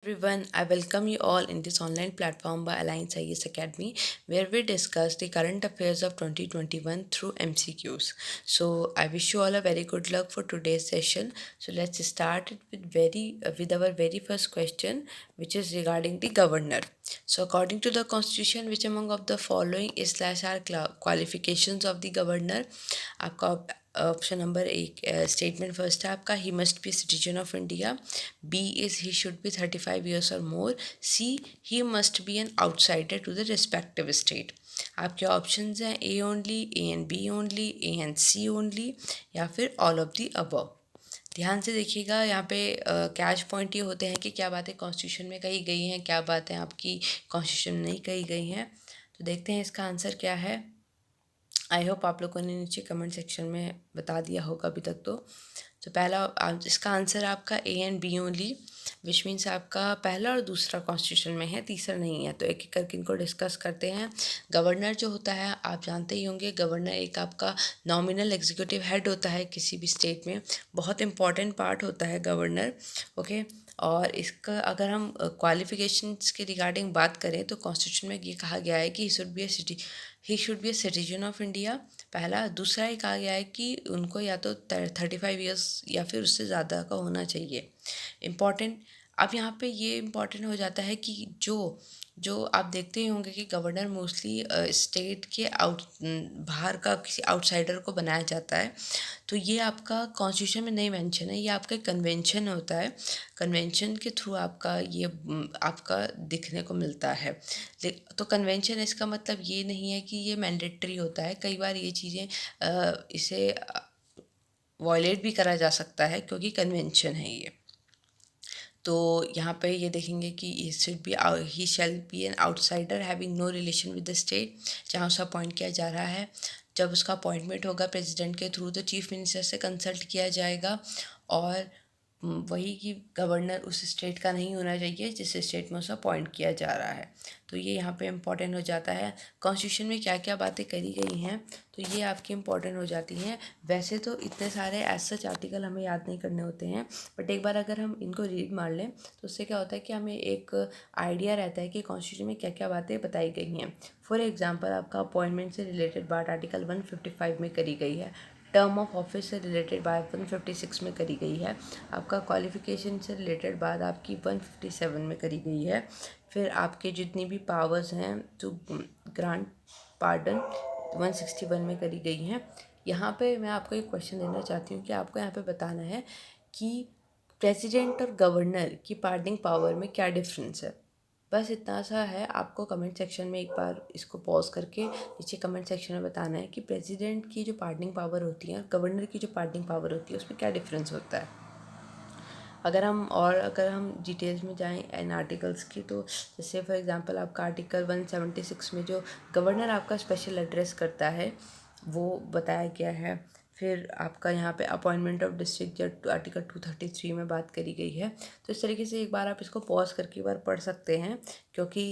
Everyone, I welcome you all in this online platform by Alliance IAS Academy, where we discuss the current affairs of 2021 through MCQs. So, I wish you all a very good luck for today's session. So, let's start it with our very first question, which is regarding the governor. So, according to the Constitution, which among of the following is slash are qualifications of the governor? आपका option number एक statement first है आपका he must be citizen of India. B is he should be 35 years और more. C he must be an outsider to the respective state. आपके options हैं A only, A and B only, A and C only, या फिर all of the above. ध्यान से देखिएगा, यहाँ पे कैच पॉइंट ये होते हैं कि क्या बातें कॉन्स्टिट्यूशन में कही गई हैं, क्या बातें आपकी कॉन्स्टिट्यूशन में नहीं कही गई हैं. तो देखते हैं इसका आंसर क्या है. आई होप आप लोगों ने नीचे कमेंट सेक्शन में बता दिया होगा अभी तक. तो पहला इसका आंसर आपका A and B only, which means आपका पहला और दूसरा कॉन्स्टिट्यूशन में है, तीसरा नहीं है. तो एक एक करके इनको डिस्कस करते हैं. गवर्नर जो होता है आप जानते ही होंगे, गवर्नर एक आपका नॉमिनल एग्जीक्यूटिव हेड होता है किसी भी स्टेट में. बहुत इंपॉर्टेंट पार्ट होता है गवर्नर. ओके. और इसका अगर हम क्वालिफिकेशंस के रिगार्डिंग बात करें तो कॉन्स्टिट्यूशन में ये कहा गया है कि ही should B a citizen of India. पहला. दूसरा ये कहा गया है कि उनको या तो 35 years या फिर उससे ज़्यादा का होना चाहिए. इम्पॉर्टेंट. अब यहाँ पे ये इम्पॉर्टेंट हो जाता है कि जो जो आप देखते ही होंगे कि गवर्नर मोस्टली स्टेट के बाहर का किसी आउटसाइडर को बनाया जाता है. तो ये आपका कॉन्स्टिट्यूशन में नहीं मेंशन है, ये आपका कन्वेंशन होता है. कन्वेंशन के थ्रू आपका ये आपका दिखने को मिलता है. तो कन्वेंशन इसका मतलब ये नहीं है कि ये मैंडेटरी होता है. कई बार ये चीज़ें इसे वॉयलेट भी करा जा सकता है क्योंकि कन्वेंशन है ये. तो यहाँ पे ये देखेंगे कि he shall be an outsider having no relation with the state. जहाँ उसका अपॉइंट किया जा रहा है, जब उसका अपॉइंटमेंट होगा प्रेसिडेंट के थ्रू, तो चीफ मिनिस्टर से कंसल्ट किया जाएगा. और वही कि गवर्नर उस स्टेट का नहीं होना चाहिए जिस स्टेट में उसे अपॉइंट किया जा रहा है. तो ये यहाँ पे इम्पॉर्टेंट हो जाता है. कॉन्स्टिट्यूशन में क्या क्या बातें करी गई हैं तो ये आपकी इम्पॉर्टेंट हो जाती हैं. वैसे तो इतने सारे एज सच आर्टिकल हमें याद नहीं करने होते हैं, बट एक बार अगर हम इनको रीड मार लें तो उससे क्या होता है कि हमें एक आइडिया रहता है कि कॉन्स्टिट्यूशन में क्या क्या बातें बताई गई हैं. फॉर एग्जाम्पल आपका अपॉइंटमेंट से रिलेटेड बात आर्टिकल 155 में करी गई है. टर्म ऑफ ऑफिस से रिलेटेड बात 156 में करी गई है. आपका क्वालिफिकेशन से रिलेटेड बात आपकी 157 में करी गई है. फिर आपके जितनी भी पावर्स हैं टू ग्रांट पार्डन 161 में करी गई हैं. यहाँ पे मैं आपको एक क्वेश्चन देना चाहती हूँ कि आपको यहाँ पे बताना है कि प्रेसिडेंट और गवर्नर की पार्डनिंग पावर में क्या डिफरेंस है. बस इतना सा है. आपको कमेंट सेक्शन में एक बार इसको पॉज करके नीचे कमेंट सेक्शन में बताना है कि प्रेसिडेंट की जो पार्डनिंग पावर होती है और गवर्नर की जो पार्डनिंग पावर होती है उसमें क्या डिफरेंस होता है. अगर हम डिटेल्स में जाएं इन आर्टिकल्स की, तो जैसे फॉर एग्जांपल आपका आर्टिकल 176 में जो गवर्नर आपका स्पेशल एड्रेस करता है वो बताया गया है. फिर आपका यहाँ पे अपॉइंटमेंट ऑफ डिस्ट्रिक्ट जज आर्टिकल 233 में बात करी गई है. तो इस तरीके से एक बार आप इसको पॉज करके एक बार पढ़ सकते हैं क्योंकि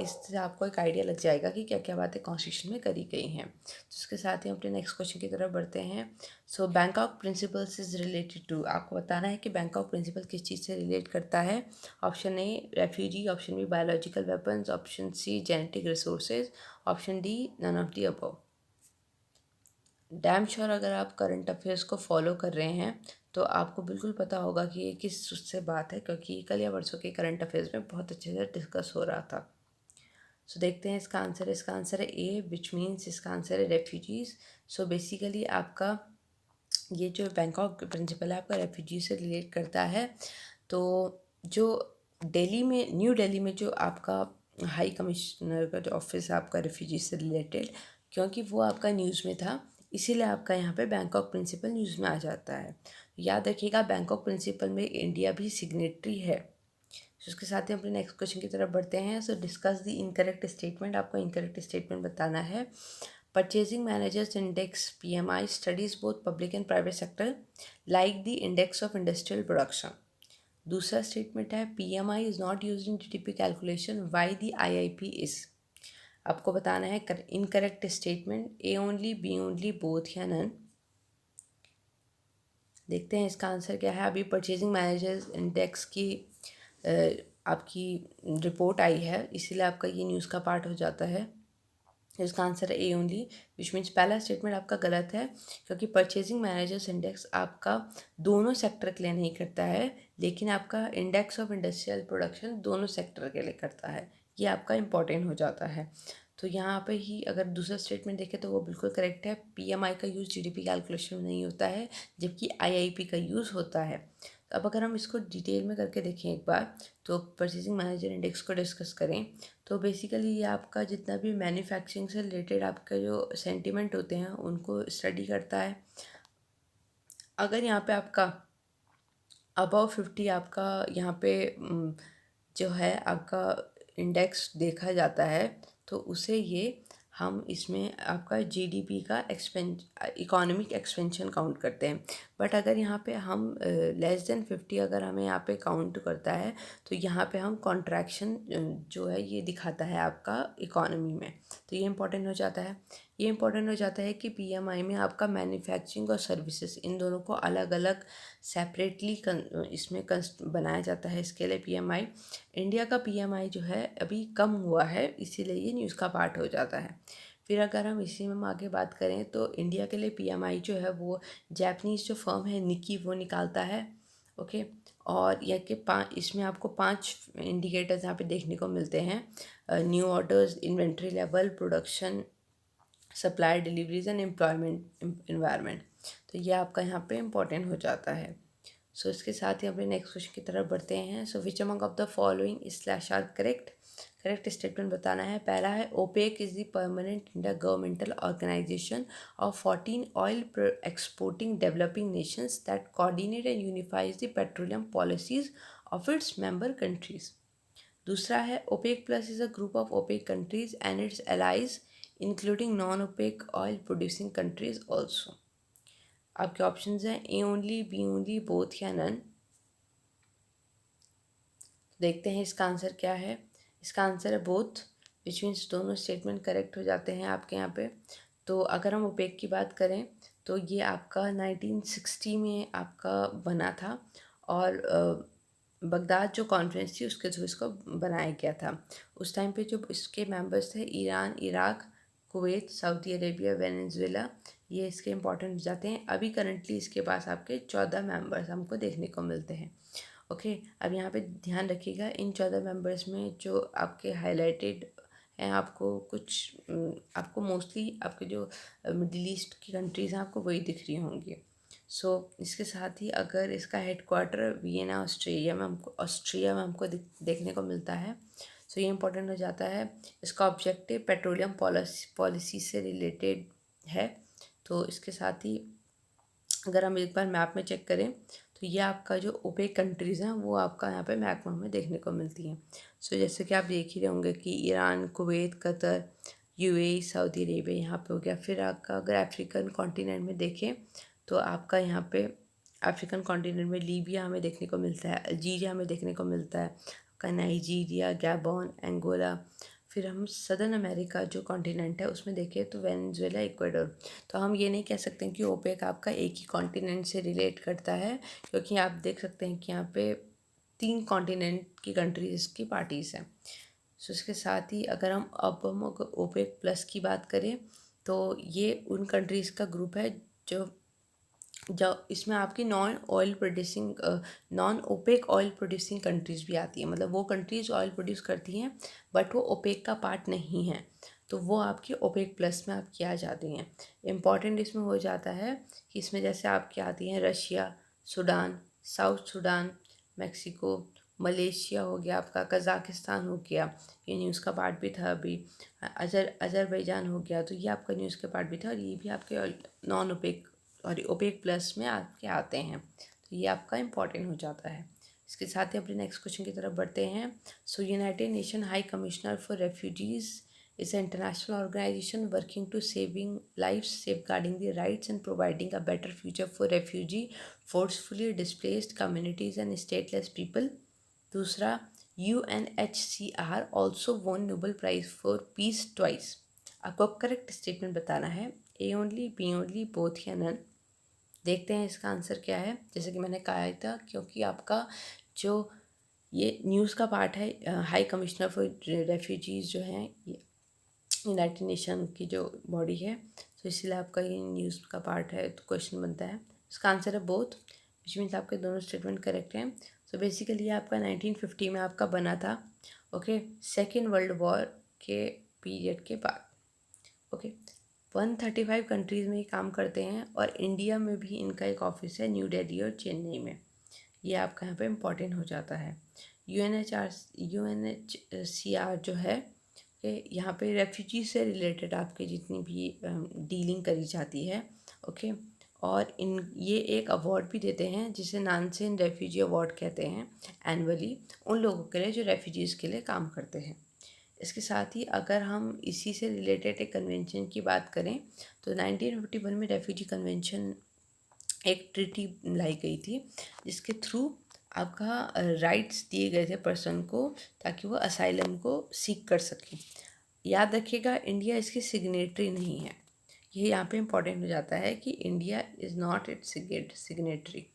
इससे आपको एक आइडिया लग जाएगा कि क्या क्या बातें कॉन्स्टिट्यूशन में करी गई हैं. तो इसके साथ ही हम अपने नेक्स्ट क्वेश्चन की तरफ बढ़ते हैं. So Bangkok principles is related to. आपको बताना है कि बैंकॉक प्रिंसिपल किस चीज़ से रिलेट करता है. Option A refugee, option B biological weapons, option C genetic resources, option D none of the above. Damn sure अगर आप करंट अफेयर्स को फॉलो कर रहे हैं तो आपको बिल्कुल पता होगा कि ये किस उससे बात है, क्योंकि कल या वर्षों के करंट अफेयर्स में बहुत अच्छे से डिस्कस हो रहा था. सो देखते हैं इसका आंसर. इसका आंसर है ए, विच मीन्स इसका आंसर है रेफ्यूजीज. सो बेसिकली आपका ये जो बैंकॉक प्रिंसिपल है आपका रेफ्यूजी से रिलेट करता है. तो जो न्यू दिल्ली में जो आपका हाई कमिश्नर का जो ऑफिस है आपका रेफ्यूजी से रिलेटेड, क्योंकि वो आपका न्यूज़ में था इसीलिए आपका यहाँ पे बैंकॉक प्रिंसिपल न्यूज़ में आ जाता है. याद रखिएगा बैंकॉक प्रिंसिपल में इंडिया भी सिग्नेटरी है. तो उसके साथ ही अपने नेक्स्ट क्वेश्चन की तरफ बढ़ते हैं. सो डिस्कस द इनकरेक्ट स्टेटमेंट. आपको इनकरेक्ट स्टेटमेंट बताना है. Purchasing Managers Index PMI studies both public and private sector like the index of industrial production. दूसरा स्टेटमेंट है PMI is not used in GDP calculation. Why the IIP is? आपको बताना है incorrect statement. A only, B only, both या none. देखते हैं इसका answer क्या है. अभी परचेजिंग मैनेजर्स इंडेक्स की आपकी रिपोर्ट आई है, इसीलिए आपका ये न्यूज़ का पार्ट हो जाता है। इसका आंसर है ए ओनली, विच मीन्स पहला स्टेटमेंट आपका गलत है, क्योंकि परचेजिंग मैनेजर्स इंडेक्स आपका दोनों सेक्टर के लिए नहीं करता है, लेकिन आपका इंडेक्स ऑफ इंडस्ट्रियल प्रोडक्शन दोनों सेक्टर के लिए करता है। ये आपका इम्पॉर्टेंट हो जाता है। तो यहाँ पे ही अगर दूसरा स्टेटमेंट देखें तो वो बिल्कुल करेक्ट है। पीएमआई का यूज़ जीडीपी कैलकुलेशन में नहीं होता है, जबकि आईआईपी का यूज़ होता है। तो अब अगर हम इसको डिटेल में करके देखें एक बार, तो परचेजिंग मैनेजर इंडेक्स को डिस्कस करें, तो बेसिकली ये आपका जितना भी मैन्युफैक्चरिंग से रिलेटेड आपका जो सेंटिमेंट होते हैं उनको स्टडी करता है। अगर यहाँ पे आपका अबव 50 आपका यहाँ पे जो है आपका इंडेक्स देखा जाता है, तो उसे ये हम इसमें आपका जीडीपी का इकोनॉमिक एक्सपेंशन काउंट करते हैं। बट अगर यहाँ पे हम लेस देन 50 अगर हमें यहाँ पे काउंट करता है, तो यहाँ पे हम कॉन्ट्रैक्शन जो है ये दिखाता है आपका इकोनॉमी में। तो ये इंपॉर्टेंट हो जाता है। ये इंपॉर्टेंट हो जाता है कि पीएमआई में आपका मैन्युफैक्चरिंग और सर्विसेज इन दोनों को अलग अलग सेपरेटली इसमें बनाया जाता है। इसके लिए पीएमआई, इंडिया का पीएमआई जो है अभी कम हुआ है, इसीलिए ये न्यूज़ का पार्ट हो जाता है। फिर अगर हम इसी में हम आगे बात करें, तो इंडिया के लिए पीएमआई जो है वो जापानीज़ जो फर्म है निकी वो निकालता है। ओके, और यह के इसमें आपको 5 इंडिकेटर्स यहाँ पे देखने को मिलते हैं: new orders, inventory level, production, supply, deliveries and employment environment. तो ये आपका यहाँ पे इम्पोर्टेंट हो जाता है। सो इसके साथ ही अपने नेक्स्ट क्वेश्चन की तरफ बढ़ते हैं। So which among of the following slash are correct? Correct statement बताना है। पहला है OPEC is the permanent inter governmental organisation of 14 oil exporting developing nations that coordinate and unifies the petroleum policies of its member countries. दूसरा है OPEC plus is a group of OPEC countries and its allies including non OPEC oil producing countries also. आपके options हैं A only, B only, both या none. देखते हैं इसका answer क्या है। इसका आंसर है बोथ, विच मीन्स दोनों स्टेटमेंट करेक्ट हो जाते हैं आपके यहाँ पे। तो अगर हम ओपेक की बात करें, तो ये आपका 1960 में आपका बना था, और बगदाद जो कॉन्फ्रेंस थी उसके थ्रू इसको बनाया गया था। उस टाइम पे जो इसके मेंबर्स थे Iran, Iraq, Kuwait, Saudi Arabia, Venezuela, ये इसके इंपॉर्टेंट हो जाते हैं। अभी करंटली इसके पास आपके 14 मेंबर्स हमको देखने को मिलते हैं। ओके, अब यहाँ पे ध्यान रखिएगा, इन 14 मेंबर्स में जो आपके हाईलाइटेड हैं, आपको कुछ आपको मोस्टली आपके जो मिडिल ईस्ट की कंट्रीज़ हैं आपको वही दिख रही होंगी। सो इसके साथ ही अगर इसका हेडक्वार्टर वियना ऑस्ट्रिया में हमको देखने को मिलता है। सो ये इंपॉर्टेंट हो जाता है। इसका ऑब्जेक्टिव पेट्रोलियम पॉलिसी से रिलेटेड है। तो इसके साथ ही अगर हम एक बार मैप में चेक करें, तो ये आपका जो ओपेक कंट्रीज़ हैं वो आपका यहाँ पे मैप में हमें देखने को मिलती हैं। सो जैसे कि आप देख ही रहे होंगे कि Iran, Kuwait, Qatar, UAE, Saudi Arabia यहाँ पे हो गया। फिर आपका अगर अफ्रीकन कॉन्टिनेंट में देखें, तो आपका यहाँ पे अफ्रीकन कॉन्टिनेंट में लीबिया हमें देखने को मिलता है, अल्जीरिया हमें देखने को मिलता है, आपका नाइजीरिया, गैबॉन, एंगोला। फिर हम सदर्न अमेरिका जो कॉन्टिनेंट है उसमें देखें तो वेनेजुएला, इक्वाडोर। तो हम ये नहीं कह सकते कि ओपेक आपका एक ही कॉन्टिनेंट से रिलेट करता है, क्योंकि आप देख सकते हैं कि यहाँ पे 3 कॉन्टिनेंट की कंट्रीज़ की पार्टीज़ हैं। सो इसके साथ ही अगर हम ओपेक प्लस की बात करें, तो ये उन कंट्रीज़ का ग्रुप है जो जो इसमें आपकी non OPEC oil producing countries भी आती है। मतलब वो कंट्रीज़ ऑयल प्रोड्यूस करती हैं बट वो ओपेक का पार्ट नहीं है, तो वो आपकी ओपेक प्लस में आपकी आ जाती हैं। इम्पॉर्टेंट इसमें हो जाता है कि इसमें जैसे आपकी आती हैं Russia, Sudan, south Sudan, Mexico, Malaysia हो गया आपका, कज़ाकिस्तान हो गया, ये न्यूज़ का पार्ट भी था अभी, अज़रबैजान हो गया, तो ये आपका न्यूज़ का पार्ट भी था, और ये भी आपके नॉन ओपेक और ओपेक प्लस में आपके आते हैं। तो ये आपका इम्पॉर्टेंट हो जाता है। इसके साथ ही अपने नेक्स्ट क्वेश्चन की तरफ बढ़ते हैं। So United Nation High Commissioner for Refugees is an international organization working to saving lives, safeguarding the rights and providing a better future for refugee, forcefully displaced communities and stateless people. दूसरा, UNHCR also won Nobel Prize for Peace twice. आपको correct statement बताना है, ए only, B only, both या none. देखते हैं इसका answer क्या है। जैसे कि मैंने कहा था, क्योंकि आपका जो ये न्यूज़ का पार्ट है। हाई कमिश्नर फॉर रेफ्यूजीज़ जो हैं, ये यूनाइटेड नेशन की जो बॉडी है, तो इसलिए आपका ये न्यूज़ का पार्ट है। तो क्वेश्चन बनता है, इसका आंसर है बोथ, विच मीन्स आपके दोनों स्टेटमेंट करेक्ट हैं। सो बेसिकली ये आपका 1950 में आपका बना था, ओके, सेकेंड वर्ल्ड वॉर के पीरियड के बाद, ओके। 135 कंट्रीज़ में ये काम करते हैं और इंडिया में भी इनका एक ऑफिस है, न्यू दिल्ली और चेन्नई में। ये आपका यहाँ पे इम्पोर्टेंट हो जाता है। यूएनएचसीआर जो है कि यहाँ पे रेफ्यूजी से रिलेटेड आपके जितनी भी डीलिंग करी जाती है, ओके। और ये एक अवार्ड भी देते हैं जिसे नानसेन रेफ्यूजी अवार्ड कहते हैं एनुअली, उन लोगों के लिए जो रेफ्यूजीज़ के लिए काम करते हैं। इसके साथ ही अगर हम इसी से रिलेटेड एक कन्वेंशन की बात करें तो 1951 में रेफ्यूजी कन्वेंशन एक ट्रीटी लाई गई थी जिसके थ्रू आपका राइट्स दिए गए थे पर्सन को ताकि वो असाइलम को सीक कर सकें। याद रखिएगा, इंडिया इसकी सिग्नेटरी नहीं है। ये यहाँ पे इम्पॉर्टेंट हो जाता है कि India is not its signatory.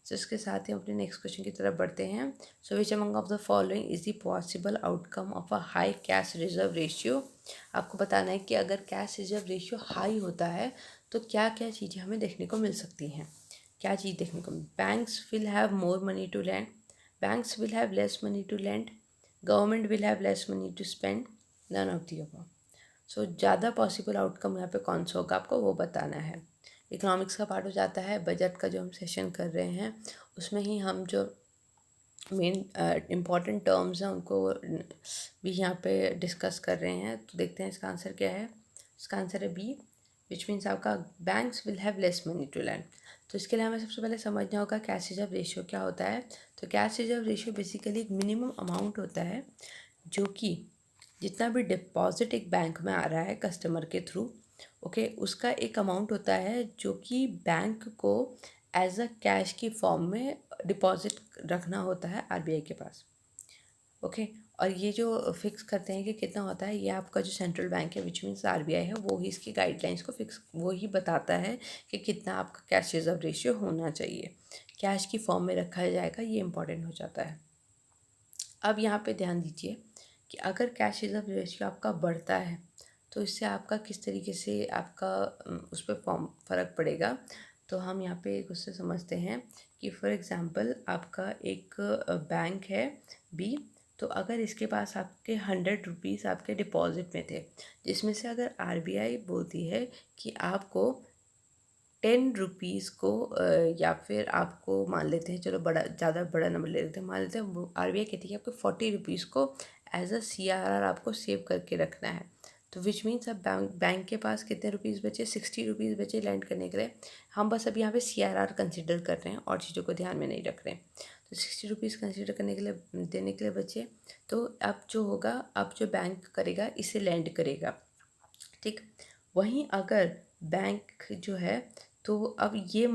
So इसके साथ ही अपने नेक्स्ट क्वेश्चन की तरफ बढ़ते हैं। So which among of the following is the possible outcome of a high cash reserve ratio. आपको बताना है कि अगर कैश रिजर्व रेशियो हाई होता है तो क्या क्या चीज़ें हमें देखने को मिल सकती हैं। क्या चीज़ देखने को, banks will have more money to lend, banks will have less money to lend, government will have less money to spend, none of the above. So ज़्यादा पॉसिबल आउटकम यहाँ पे कौन सा होगा आपको वो बताना है। इकोनॉमिक्स का पार्ट हो जाता है, बजट का जो हम सेशन कर रहे हैं उसमें ही हम जो मेन इम्पॉर्टेंट टर्म्स हैं उनको भी यहाँ पे डिस्कस कर रहे हैं। तो देखते हैं इसका आंसर क्या है। इसका आंसर है बी, विच मीन्स आपका banks will have less money to lend. तो इसके लिए हमें सबसे पहले समझना होगा कैश रिजर्व रेशियो क्या होता है। तो कैश रिजर्व रेशियो बेसिकली एक मिनिमम अमाउंट होता है जो कि जितना भी डिपॉजिट एक बैंक में आ रहा है कस्टमर के थ्रू, ओके, उसका एक अमाउंट होता है जो कि बैंक को एज अ कैश की फॉर्म में डिपॉजिट रखना होता है आरबीआई के पास, ओके। और ये जो फिक्स करते हैं कि कितना होता है, ये आपका जो सेंट्रल बैंक है विच मीन्स आरबीआई है, वो ही इसकी गाइडलाइंस को फिक्स, वो ही बताता है कि कितना आपका कैश रिजर्व रेशियो होना चाहिए, कैश की फॉर्म में रखा जाएगा, ये इंपॉर्टेंट हो जाता है। अब यहाँ पे ध्यान दीजिए कि अगर कैश रिजर्व रेशियो आपका बढ़ता है तो इससे आपका किस तरीके से आपका उस पर फॉर्म फ़र्क पड़ेगा। तो हम यहाँ पे एक उससे समझते हैं कि फॉर एग्ज़ाम्पल आपका एक बैंक है बी, तो अगर इसके पास आपके 100 रुपीज़ आपके डिपॉजिट में थे, जिसमें से अगर आरबीआई बोलती है कि आपको 10 रुपीज़ को या फिर आपको मान लेते हैं, चलो बड़ा ज़्यादा बड़ा नंबर ले लेते हैं, मान लेते हैं आरबीआई कहती है कि आपको 40 रुपीज़ को एज अ सीआरआर आपको सेव करके रखना है। तो विच मीन्स अब बैंक के पास कितने रुपीज़ बचे, 60 रुपीज़ बचे लैंड करने के लिए। हम बस अब यहाँ पे सीआरआर कंसिडर कर रहे हैं और चीज़ों को ध्यान में नहीं रख रहे हैं। तो 60 रुपीज़ कंसिडर करने के लिए देने के लिए बचे, तो अब जो होगा, अब जो बैंक करेगा इसे लैंड करेगा, ठीक। वहीं अगर बैंक जो है, तो अब ये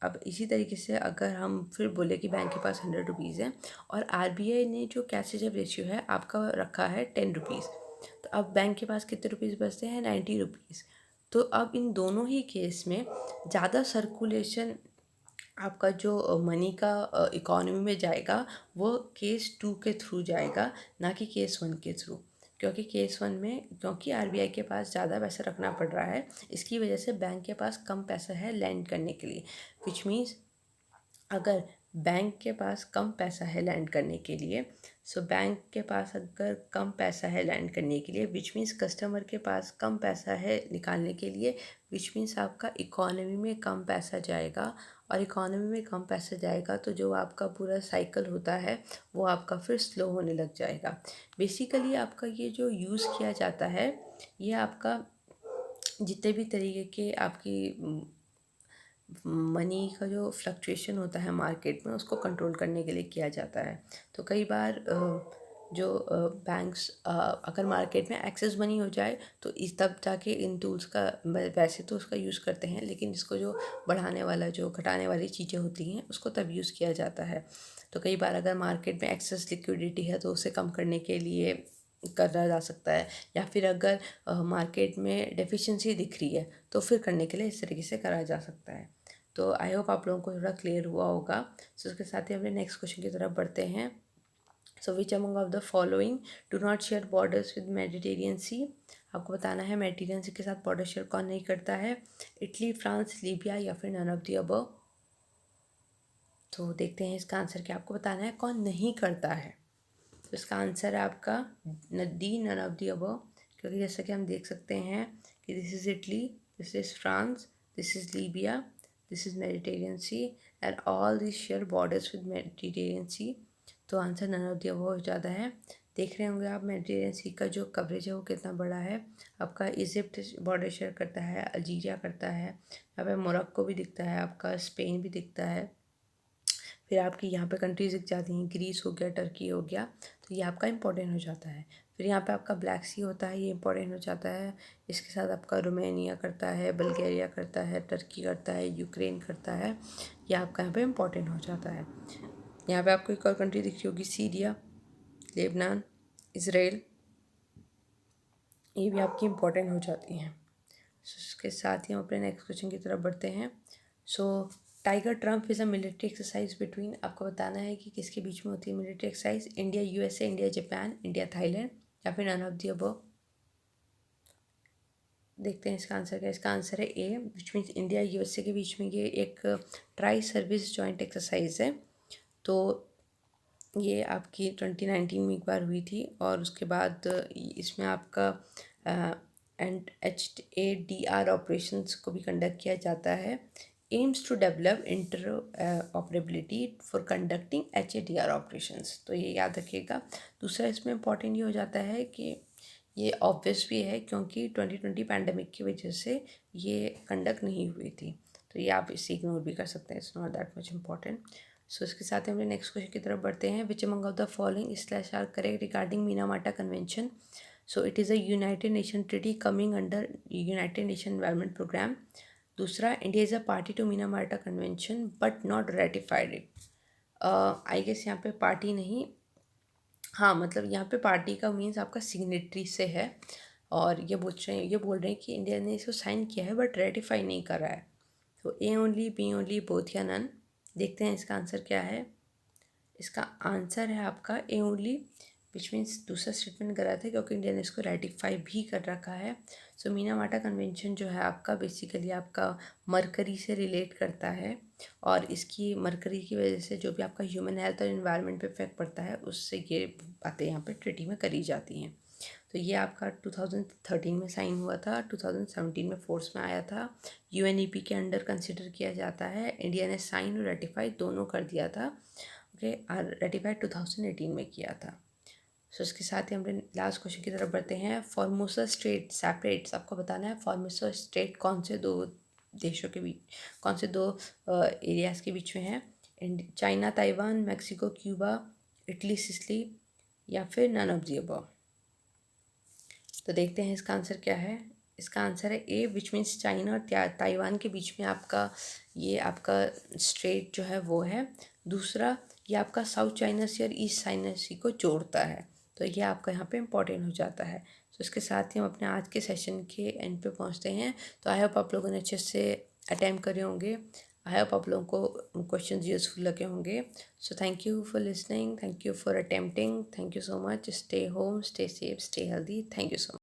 अब इसी तरीके से अगर हम फिर बोले कि बैंक के पास 100 रुपीज़ है और आरबीआई ने जो कैश रिजर्व रेशियो है आपका रखा है 10 रुपीज़, तो अब बैंक के पास कितने रुपीज़ बचते हैं, 90 रुपीज़। तो अब इन दोनों ही केस में ज़्यादा सर्कुलेशन आपका जो मनी का इकोनॉमी में जाएगा वो केस 2 के थ्रू जाएगा, ना कि केस 1 के थ्रू। क्योंकि केस 1 में क्योंकि आरबीआई के पास ज़्यादा पैसा रखना पड़ रहा है, इसकी वजह से बैंक के पास कम पैसा है लैंड करने के लिए, विच मीन्स अगर बैंक के पास कम पैसा है लैंड करने के लिए, सो बैंक के पास अगर कम पैसा है लैंड करने के लिए, विच मीन्स कस्टमर के पास कम पैसा है निकालने के लिए, विच मीन्स आपका इकोनॉमी में कम पैसा जाएगा। और इकोनॉमी में कम पैसा जाएगा तो जो आपका पूरा साइकिल होता है वो आपका फिर स्लो होने लग जाएगा। बेसिकली आपका ये जो यूज़ किया जाता है, ये आपका जितने भी तरीके के आपकी मनी का जो फ्लक्चुएशन होता है मार्केट में उसको कंट्रोल करने के लिए किया जाता है। तो कई बार जो बैंक्स अगर मार्केट में एक्सेस मनी हो जाए तो इस तब जाके इन टूल्स का वैसे तो उसका यूज़ करते हैं, लेकिन इसको जो बढ़ाने वाला जो घटाने वाली चीज़ें होती हैं उसको तब यूज़ किया जाता है। तो कई बार अगर मार्केट में एक्सेस लिक्विडिटी है तो उसे कम करने के लिए करा जा सकता है, या फिर अगर मार्केट में डेफिशिएंसी दिख रही है तो फिर करने के लिए इस तरीके से करा जा सकता है। तो आई होप आप लोगों को थोड़ा क्लियर हुआ होगा। सो उसके साथ ही अपने नेक्स्ट क्वेश्चन की तरफ बढ़ते हैं। So which among of the following do not share borders with Mediterranean sea. आपको बताना है मेडिटेरियन सी के साथ बॉर्डर शेयर कौन नहीं करता है, इटली, फ्रांस, लीबिया या फिर नन ऑफ द अबव। तो देखते हैं इसका आंसर क्या, आपको बताना है कौन नहीं करता है। तो इसका आंसर है आपका D, none of the above, क्योंकि जैसा कि हम देख सकते हैं कि this is Italy, this is France, this is Libya, this is Mediterranean sea and all this share borders with Mediterranean sea. तो answer none of the above हो जाता है। देख रहे होंगे आप मेडिटेरियन सी का जो कवरेज है वो कितना बड़ा है। आपका इजिप्ट बॉर्डर शेयर करता है, अल्जीरिया करता है, यहाँ पे मोरक्को भी दिखता है, आपका स्पेन भी दिखता है, फिर आपकी यहाँ पे कंट्रीज दिख जाती हैं, ग्रीस हो गया, टर्की हो गया, तो ये आपका इंपॉर्टेंट हो जाता है। फिर यहाँ पे आपका ब्लैक सी होता है, ये इंपॉर्टेंट हो जाता है। इसके साथ आपका रोमानिया करता है, बल्गारिया करता है, टर्की करता है, यूक्रेन करता है, ये आपका यहाँ पे इंपॉर्टेंट हो जाता है। यहाँ पे आपको एक और कंट्री दिख रही होगी, सीरिया, लेबनान, इसराइल, ये भी आपकी इंपॉर्टेंट हो जाती हैं। इसके साथ ही हम अपने नेक्स्ट क्वेश्चन की तरफ बढ़ते हैं। So Tiger Trump is a military exercise between, आपको बताना है कि किसके बीच में होती है military exercise, India USA, India Japan, India Thailand या फिर नन ऑफ द अबव। देखते हैं इसका आंसर क्या है। इसका आंसर है ए, विच मीन्स इंडिया यूएसए के बीच में ये एक ट्राई सर्विस जॉइंट एक्सरसाइज है। तो ये आपकी 2019 में एक बार हुई थी और उसके बाद इसमें आपका HADR ऑपरेशंस को भी कंडक्ट किया जाता है। Aims to develop interoperability for conducting HADR operations, तो ये याद रखिएगा। दूसरा इसमें इंपॉर्टेंट ये हो जाता है कि ये ऑब्वियस भी है क्योंकि 2020 पैंडमिक की वजह से ये कंडक्ट नहीं हुई थी, तो ये आप इसे इग्नोर भी कर सकते हैं, it's not that much important. So इसके साथ ही हम नेक्स्ट क्वेश्चन की तरफ बढ़ते हैं। Which among of the following slash are correct regarding Minamata convention. So it is a United Nation treaty coming under United Nation environment programme. दूसरा, India is a party to Minamata convention but not ratified it. I guess यहाँ पे party नहीं, हाँ मतलब यहाँ पे party का means आपका सिग्नेटरी से है, और ये बोल रहे हैं कि इंडिया ने इसको साइन किया है बट रेटिफाई नहीं कर रहा है। तो ए ओनली, बी ओनली, बोथ या नन। देखते हैं इसका आंसर क्या है। इसका आंसर है आपका ए ओनली, विच मीन्स दूसरा स्टेटमेंट गलत है क्योंकि इंडिया ने इसको रेटिफाई भी कर रखा है। सो मीनामाटा कन्वेंशन जो है आपका बेसिकली आपका मरकरी से रिलेट करता है, और इसकी मरकरी की वजह से जो भी आपका ह्यूमन हेल्थ और इन्वायरमेंट पे इफेक्ट पड़ता है उससे ये बातें यहाँ पे ट्रीटी में करी जाती हैं। तो ये आपका 2013 में साइन हुआ था, 2017 में फोर्स में आया था, UNEP के अंडर कंसिडर किया जाता है। इंडिया ने साइन और रेटिफाई दोनों कर दिया था, ओके, और रेटिफाई 2018 में किया था। सो इसके साथ ही हम लास्ट क्वेश्चन की तरफ बढ़ते हैं। फॉर्मोसा स्ट्रेट सेपरेट्स, आपको बताना है फॉर्मोसा स्ट्रेट कौन से दो देशों के बीच, कौन से दो एरियाज़ के बीच में है, China, Taiwan, Mexico, Cuba, Italy, Sicily या फिर नन ऑफ द अबव। तो देखते हैं इसका आंसर क्या है। इसका आंसर है ए, विच मीन्स चाइना और ताइवान के बीच में आपका ये आपका स्ट्रेट जो है वो है। दूसरा, ये आपका साउथ चाइना सी और ईस्ट चाइना सी को जोड़ता है, तो ये आपका यहाँ पे इम्पॉर्टेंट हो जाता है। तो इसके साथ ही हम अपने आज के सेशन के एंड पे पहुँचते हैं। तो आई होप आप लोगों ने अच्छे से अटैम्प्ट करे होंगे, आई होप आप लोगों को क्वेश्चंस यूजफुल लगे होंगे। So thank you for listening, thank you for attempting, thank you so much. Stay home, stay safe, stay healthy, thank you so much.